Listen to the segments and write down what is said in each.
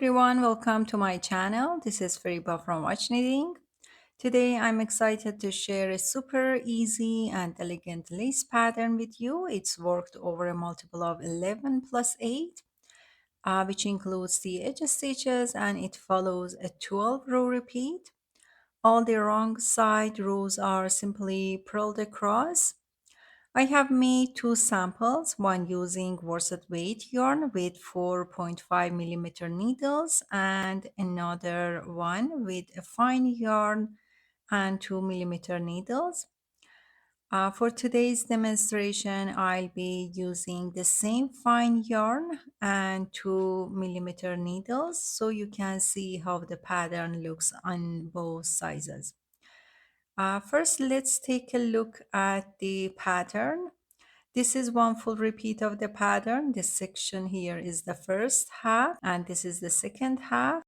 everyone, welcome to my channel. This is Fariba from WatchKnitting. Today I'm excited to share a super easy and elegant lace pattern with you. It's worked over a multiple of 11 plus 8, which includes the edge stitches, and it follows a 12 row repeat. All the wrong side rows are simply purled across. I have made two samples, one using worsted weight yarn with 4.5 millimeter needles and another one with a fine yarn and 2 millimeter needles. For today's demonstration, I'll be using the same fine yarn and 2 millimeter needles so you can see how the pattern looks on both sizes. First, let's take a look at the pattern. This is one full repeat of the pattern. This section here is the first half and this is the second half.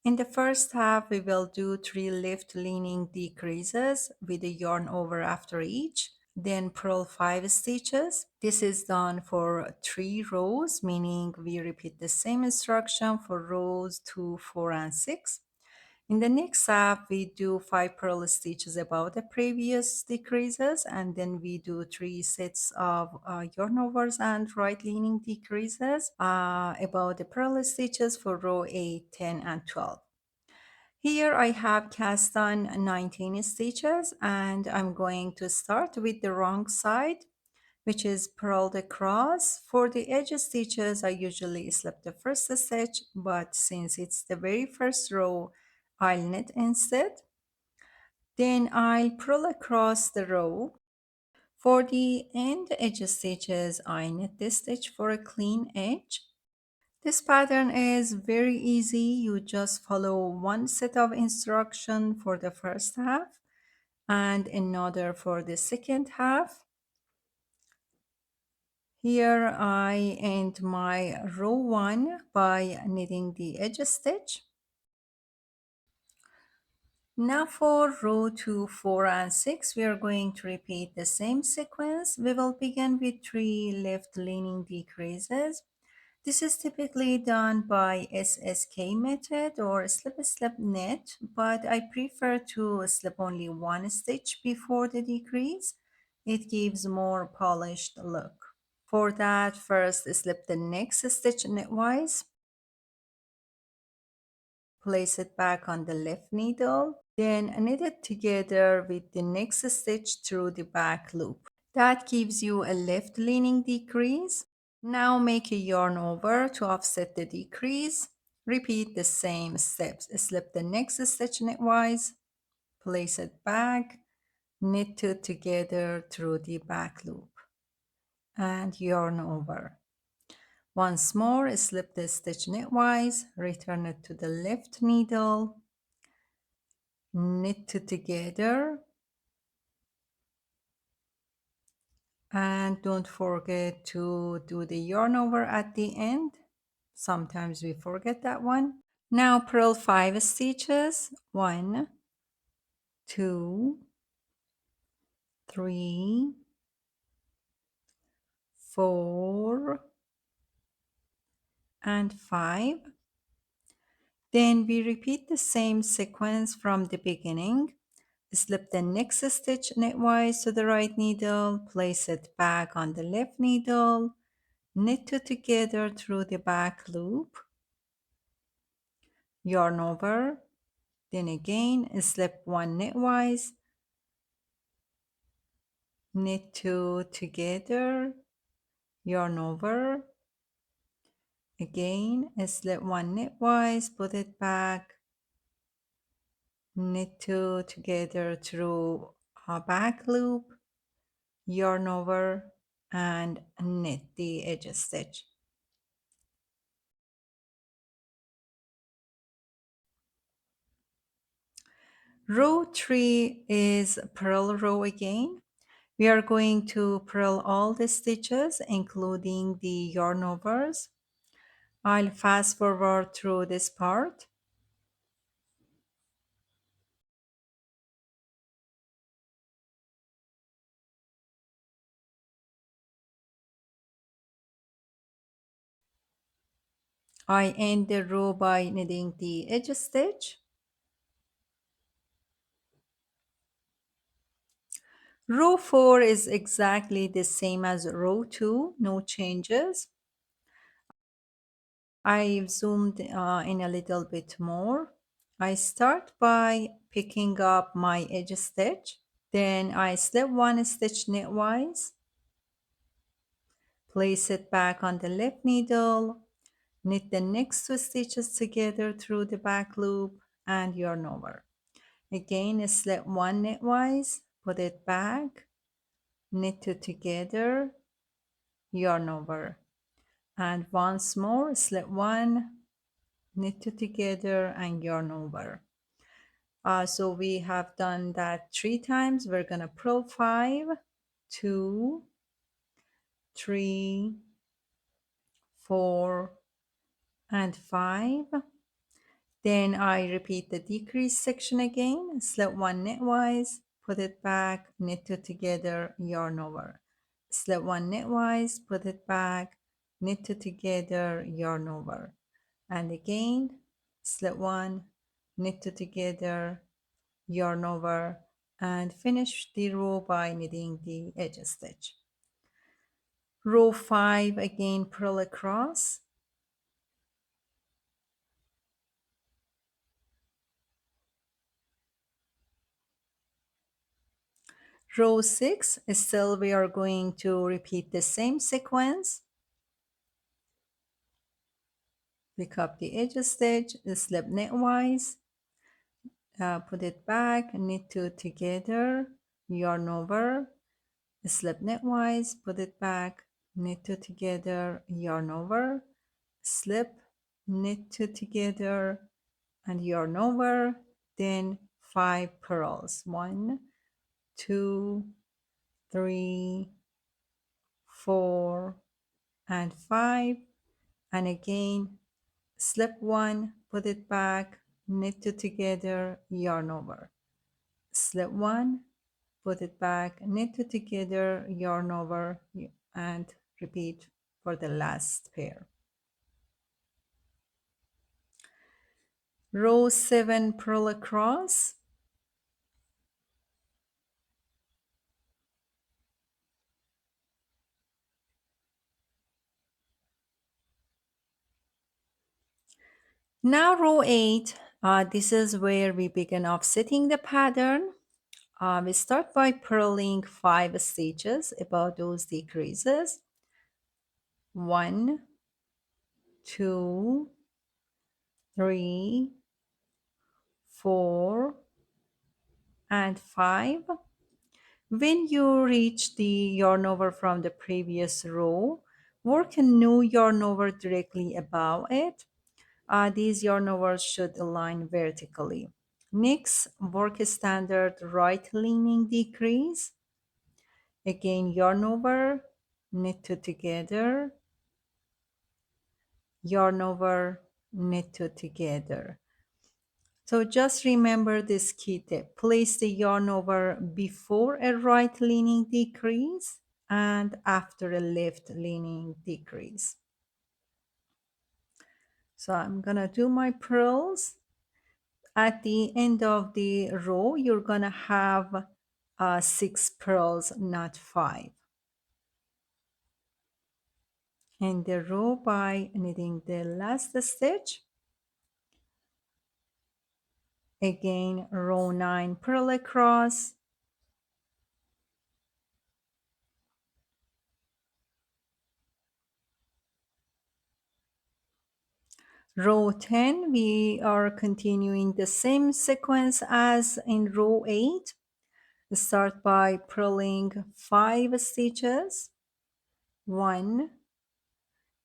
In the first half, we will do 3 left leaning decreases with a yarn over after each, then purl 5 stitches. This is done for 3 rows, meaning we repeat the same instruction for rows 2, 4, and 6. In the next half, we do 5 purl stitches above the previous decreases, and then we do 3 sets of yarn overs and right leaning decreases above the purl stitches for row 8, 10, and 12. Here I have cast on 19 stitches, and I'm going to start with the wrong side, which is purled across. For the edge stitches, I usually slip the first stitch, but since it's the very first row, I'll knit instead. Then I'll purl across the row. For the end edge stitches, I knit this stitch for a clean edge. This pattern is very easy. You just follow one set of instruction for the first half and another for the second half. Here I end my row 1 by knitting the edge stitch. Now for row 2, 4, and 6, we are going to repeat the same sequence. We will begin with 3 left leaning decreases. This is typically done by SSK method or slip knit, but I prefer to slip only one stitch before the decrease. It gives more polished look. For that, first slip the next stitch knitwise. Place it back on the left needle, then knit it together with the next stitch through the back loop. That gives you a left leaning decrease. Now make a yarn over to offset the decrease. Repeat the same steps. Slip the next stitch knitwise, place it back, knit two together through the back loop, and yarn over. Once more, slip the stitch knitwise, return it to the left needle, knit two together, and don't forget to do the yarn over at the end. Sometimes we forget that one. Now purl 5 stitches. 1, 2, 3, 4, and 5. Then we repeat the same sequence from the beginning. Slip the next stitch knitwise to the right needle, place it back on the left needle, knit two together through the back loop, yarn over, then again slip one knitwise, knit two together, yarn over, again slip one knitwise, put it back, knit two together through a back loop, yarn over, and knit the edge stitch. Row 3 is purl row again. We are going to purl all the stitches, including the yarn overs. I'll fast forward through this part. I end the row by knitting the edge stitch. Row 4 is exactly the same as row 2, no changes. I've zoomed in a little bit more. I start by picking up my edge stitch. Then I slip one stitch knitwise, place it back on the left needle, knit the next two stitches together through the back loop and yarn over. Again, slip one knitwise, put it back, knit two together, yarn over. And once more, slip one, knit two together and yarn over. So we have done that 3 times. We're gonna purl 5, 2, 3, 4, and 5. Then I repeat the decrease section again, slip one knitwise, put it back, knit two together, yarn over. Slip one knitwise, put it back, knit two together, yarn over. And again, slip one, knit two together, yarn over, and finish the row by knitting the edge stitch. Row 5 again, purl across. Row 6, still we are going to repeat the same sequence. Pick up the edge stitch, slip knitwise, put it back, knit two together, yarn over, slip knitwise, put it back, knit two together, yarn over, slip, knit two together, and yarn over, then 5 purls. 1, 2, 3, 4, and 5. And again, slip one, put it back, knit two together, yarn over. Slip one, put it back, knit two together, yarn over, and repeat for the last pair. Row 7, purl across. Now row 8, this is where we begin offsetting the pattern. We start by purling 5 stitches above those decreases. 1, 2, 3, 4, and 5. When you reach the yarn over from the previous row, work a new yarn over directly above it. These yarn overs should align vertically. Next, work a standard right leaning decrease. Again, yarn over, knit two together, yarn over, knit two together. So just remember this key tip. Place the yarn over before a right leaning decrease and after a left leaning decrease. So I'm gonna do my purls. At the end of the row, you're gonna have 6 purls, not 5. End the row by knitting the last stitch. Again, row 9, purl across. Row 10, we are continuing the same sequence as in row 8. Start by purling 5 stitches. 1,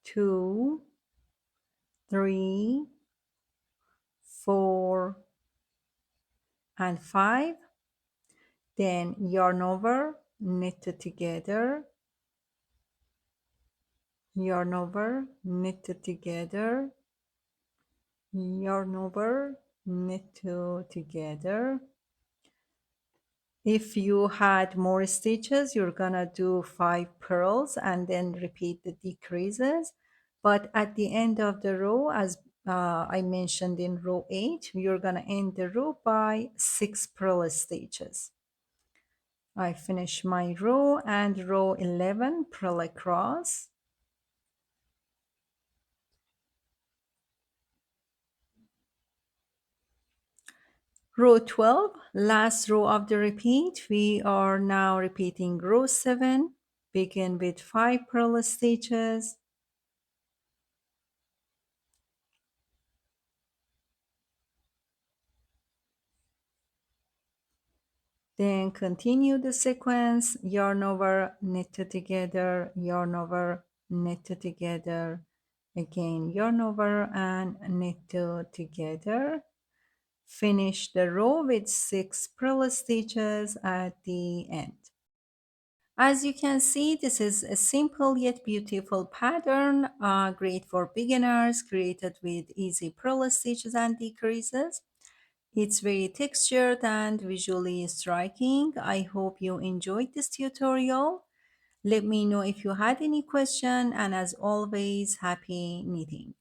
2, 3, 4, and 5. Then yarn over, knit together, yarn over, knit together, yarn over, knit together. If you had more stitches, you're gonna do 5 purls and then repeat the decreases. But at the end of the row, as I mentioned in row 8, you're going to end the row by 6 purl stitches. I finish my row and row 11 purl across. Row 12, last row of the repeat. We are now repeating row 7. Begin with 5 purl stitches. Then continue the sequence, yarn over, knit together, yarn over, knit together, again yarn over and knit together. Finish the row with 6 purl stitches at the end. As you can see, this is a simple yet beautiful pattern, great for beginners, created with easy purl stitches and decreases. It's very textured and visually striking. I hope you enjoyed this tutorial. Let me know if you had any question, and as always, happy knitting.